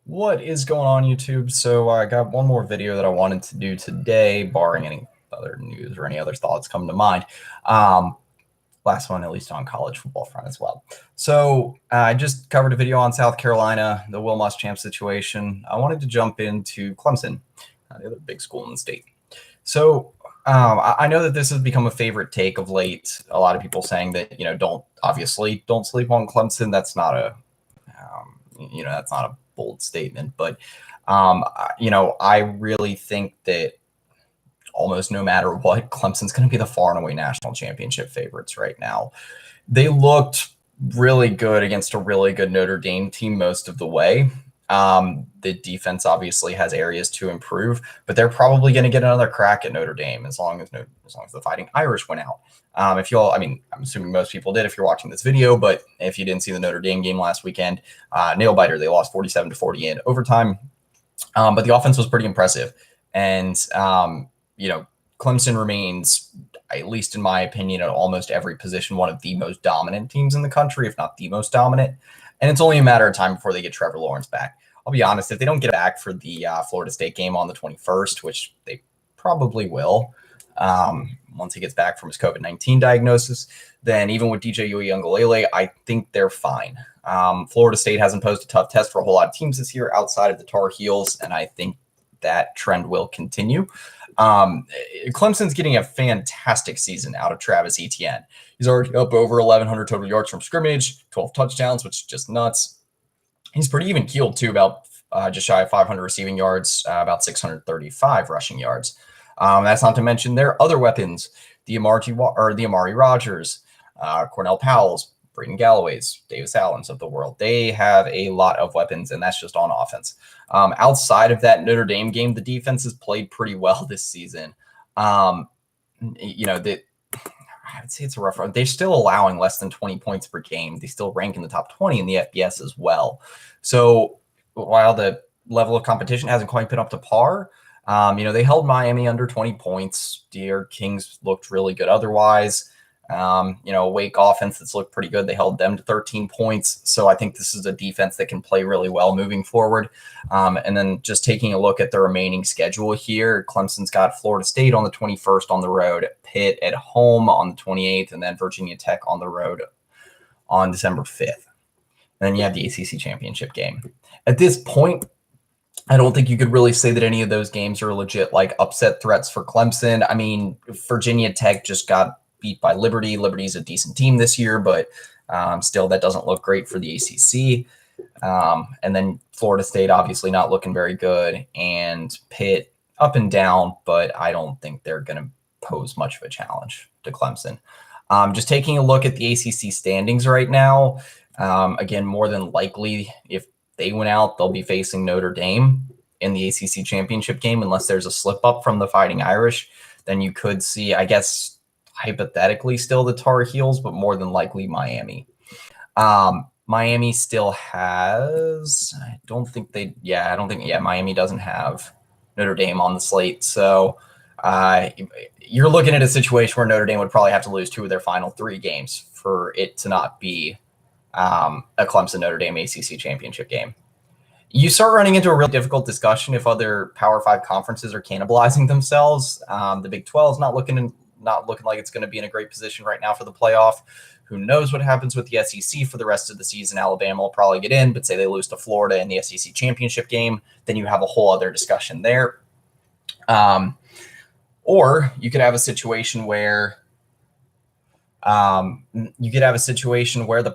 What is going on, YouTube? So I got one more video that I wanted to do today, barring any other news or any other thoughts come to mind. Um, Last one, at least on college football front as well. So I just covered a video on South Carolina, the Will Muschamp situation. I wanted to jump into Clemson, the other big school in the state. So I know that this has become a favorite take of late. A lot of people saying that, don't sleep on Clemson. That's not a bold statement, but I really think that almost no matter what, Clemson's going to be the far and away national championship favorites right now. They looked really good against a really good Notre Dame team most of the way. The defense obviously has areas to improve, but they're probably going to get another crack at Notre Dame as long as the Fighting Irish went out. I'm assuming most people did if you're watching this video, but if you didn't see the Notre Dame game last weekend, nail biter, they lost 47-40 in overtime. But the offense was pretty impressive, and Clemson remains, at least in my opinion, at almost every position, one of the most dominant teams in the country, if not the most dominant. And it's only a matter of time before they get Trevor Lawrence back. I'll be honest, if they don't get back for the Florida State game on the 21st, which they probably will, once he gets back from his COVID-19 diagnosis, then even with DJ Uiagalelei, I think they're fine. Florida State hasn't posed a tough test for a whole lot of teams this year outside of the Tar Heels, and I think that trend will continue. Clemson's getting a fantastic season out of Travis Etienne. He's already up over 1,100 total yards from scrimmage, 12 touchdowns, which is just nuts. He's pretty even keeled too, about just shy of 500 receiving yards, about 635 rushing yards. That's not to mention their other weapons, the Amari Rogers, Cornell Powell's, Braden Galloway's, Davis Allen's of the world. They have a lot of weapons, and that's just on offense. Outside of that Notre Dame game, the defense has played pretty well this season. I would say it's a rough run. They're still allowing less than 20 points per game. They still rank in the top 20 in the FBS as well. So while the level of competition hasn't quite been up to par, they held Miami under 20 points. Deer Kings looked really good otherwise. Wake offense that's looked pretty good. They held them to 13 points. So I think this is a defense that can play really well moving forward. And then just taking a look at the remaining schedule here, Clemson's got Florida State on the 21st on the road, Pitt at home on the 28th, and then Virginia Tech on the road on December 5th. And then you have the ACC championship game. At this point, I don't think you could really say that any of those games are legit upset threats for Clemson. I mean, Virginia Tech just got beat by Liberty. Liberty's a decent team this year, but still that doesn't look great for the ACC. And then Florida State obviously not looking very good, and Pitt up and down, but I don't think they're going to pose much of a challenge to Clemson. Just taking a look at the ACC standings right now, again, more than likely, if they went out, they'll be facing Notre Dame in the ACC championship game, unless there's a slip up from the Fighting Irish. Then you could see, I guess, hypothetically still the Tar Heels, but more than likely Miami. Miami still has, Miami doesn't have Notre Dame on the slate. So you're looking at a situation where Notre Dame would probably have to lose 2 of their final 3 games for it to not be a Clemson Notre Dame ACC championship game. You start running into a really difficult discussion if other Power 5 conferences are cannibalizing themselves. The Big 12 is not looking like it's going to be in a great position right now for the playoff. Who knows what happens with the SEC for the rest of the season? Alabama will probably get in, but say they lose to Florida in the SEC championship game, then you have a whole other discussion there. Or you could have a situation where the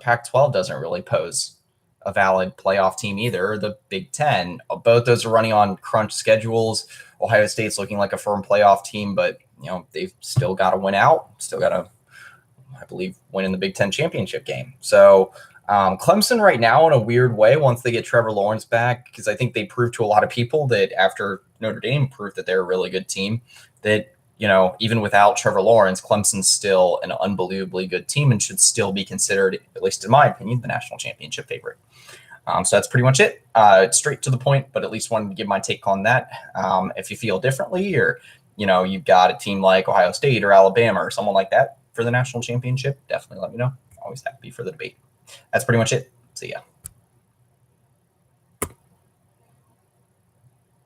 Pac-12 doesn't really pose a valid playoff team either. The Big Ten, both those are running on crunch schedules. Ohio State's looking like a firm playoff team, but they've still got to win out. Still got to, I believe, win in the Big Ten championship game. So Clemson right now, in a weird way, once they get Trevor Lawrence back, because I think they proved to a lot of people that after Notre Dame proved that they're a really good team, that even without Trevor Lawrence, Clemson's still an unbelievably good team and should still be considered, at least in my opinion, the national championship favorite. So that's pretty much it. Straight to the point, but at least wanted to give my take on that. If you feel differently, or you've got a team like Ohio State or Alabama or someone like that for the national championship, definitely let me know. Always happy for the debate. That's pretty much it. See ya.